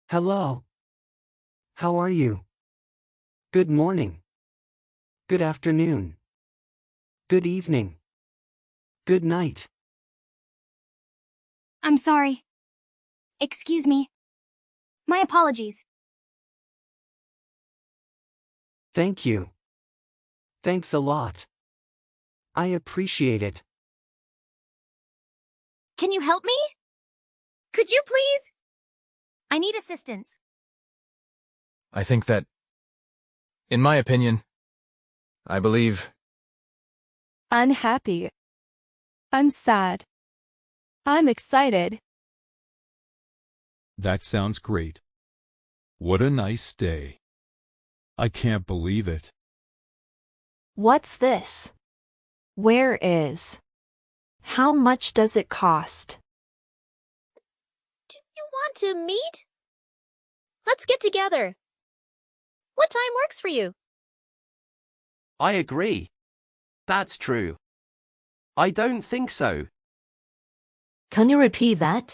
Hello. How are you? Good morning. Good afternoon. Good evening. Good night. I'm sorry. Excuse me. My apologies. Thank you. Thanks a lot. I appreciate it. Can you help me? Could you please? I need assistance. I think that, in my opinion, I believe... Unhappy. I'm sad. I'm excited. That sounds great. What a nice day. I can't believe it. What's this? Where is? How much does it cost? Do you want to meet? Let's get together. What time works for you? I agree. That's true. I don't think so. Can you repeat that?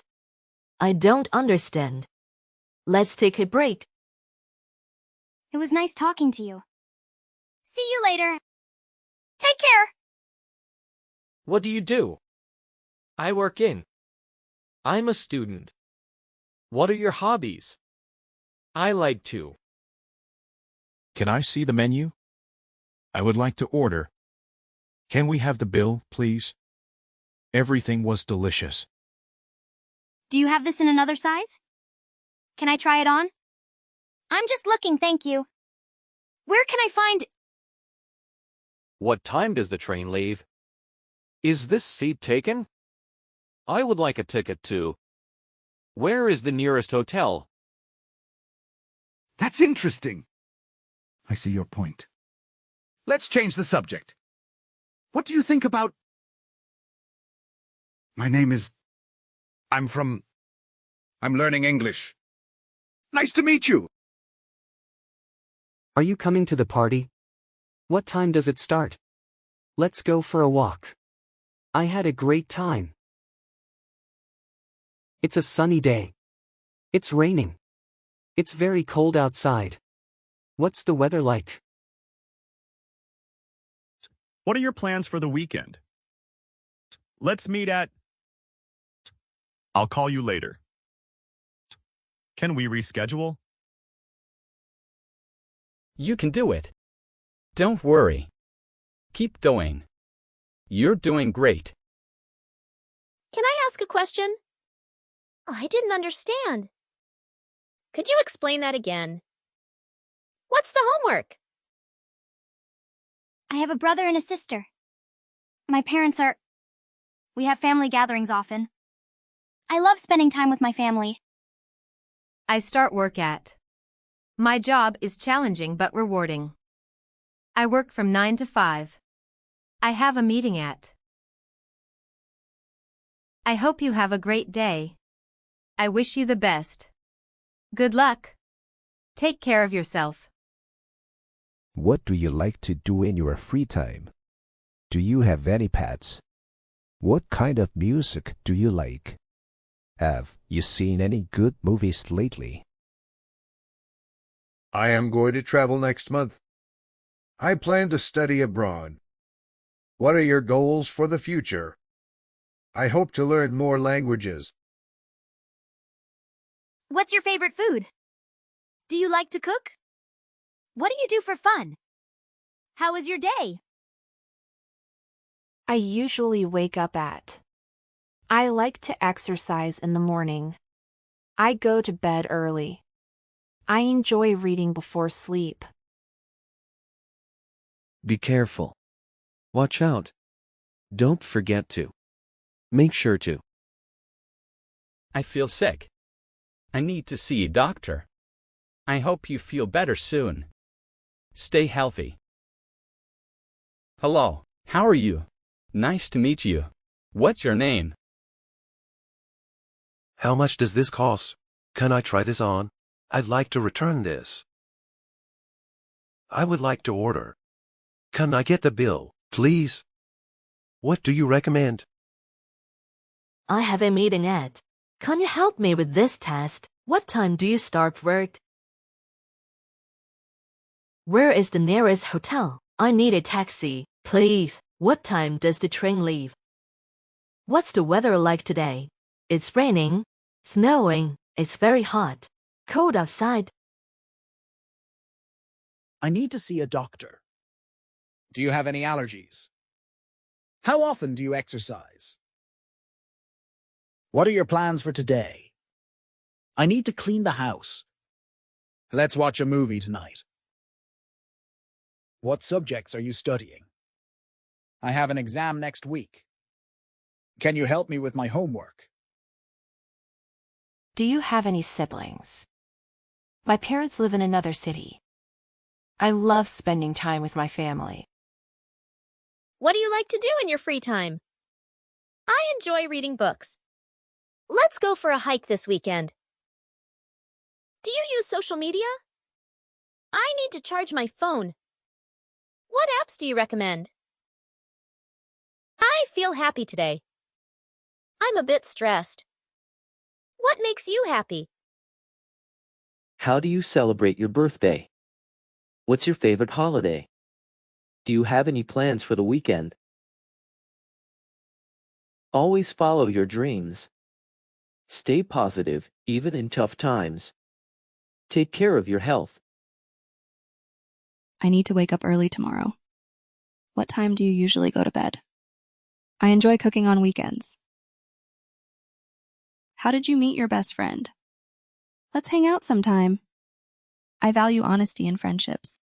I don't understand. Let's take a break. It was nice talking to you. See you later. Take care. What do you do? I work in. I'm a student. What are your hobbies? I like to. Can I see the menu? I would like to order. Can we have the bill, please? Everything was delicious. Do you have this in another size? Can I try it on? I'm just looking, thank you. Where can I find... What time does the train leave? Is this seat taken? I would like a ticket too. Where is the nearest hotel? That's interesting. I see your point. Let's change the subject. What do you think about... My name is... I'm learning English. Nice to meet you. Are you coming to the party? What time does it start? Let's go for a walk. I had a great time. It's a sunny day. It's raining. It's very cold outside. What's the weather like? What are your plans for the weekend? Let's meet at... I'll call you later. Can we reschedule? You can do it. Don't worry. Keep going. You're doing great. Can I ask a question? I didn't understand. Could you explain that again? What's the homework? I have a brother and a sister. My parents are... We have family gatherings often. I love spending time with my family. I start work at. My job is challenging but rewarding. I work from 9 to 5. I have a meeting at. I hope you have a great day. I wish you the best. Good luck. Take care of yourself. What do you like to do in your free time? Do you have any pets? What kind of music do you like? Have you seen any good movies lately? I am going to travel next month. I plan to study abroad. What are your goals for the future? I hope to learn more languages. What's your favorite food? Do you like to cook? What do you do for fun? How was your day? I usually wake up at. I like to exercise in the morning. I go to bed early. I enjoy reading before sleep. Be careful. Watch out. Don't forget to. Make sure to. I feel sick. I need to see a doctor. I hope you feel better soon. Stay healthy. Hello, how are you? Nice to meet you. What's your name? How much does this cost? Can I try this on? I'd like to return this. I would like to order. Can I get the bill, please? What do you recommend? I have a meeting at. Can you help me with this test? What time do you start work? Where is the nearest hotel? I need a taxi, please. What time does the train leave? What's the weather like today? It's raining, snowing, it's very hot, cold outside. I need to see a doctor. Do you have any allergies? How often do you exercise? What are your plans for today? I need to clean the house. Let's watch a movie tonight. What subjects are you studying? I have an exam next week. Can you help me with my homework? Do you have any siblings? My parents live in another city. I love spending time with my family. What do you like to do in your free time? I enjoy reading books. Let's go for a hike this weekend. Do you use social media? I need to charge my phone. What apps do you recommend? I feel happy today. I'm a bit stressed. What makes you happy? How do you celebrate your birthday? What's your favorite holiday? Do you have any plans for the weekend? Always follow your dreams. Stay positive, even in tough times. Take care of your health. I need to wake up early tomorrow. What time do you usually go to bed? I enjoy cooking on weekends. How did you meet your best friend? Let's hang out sometime. I value honesty in friendships.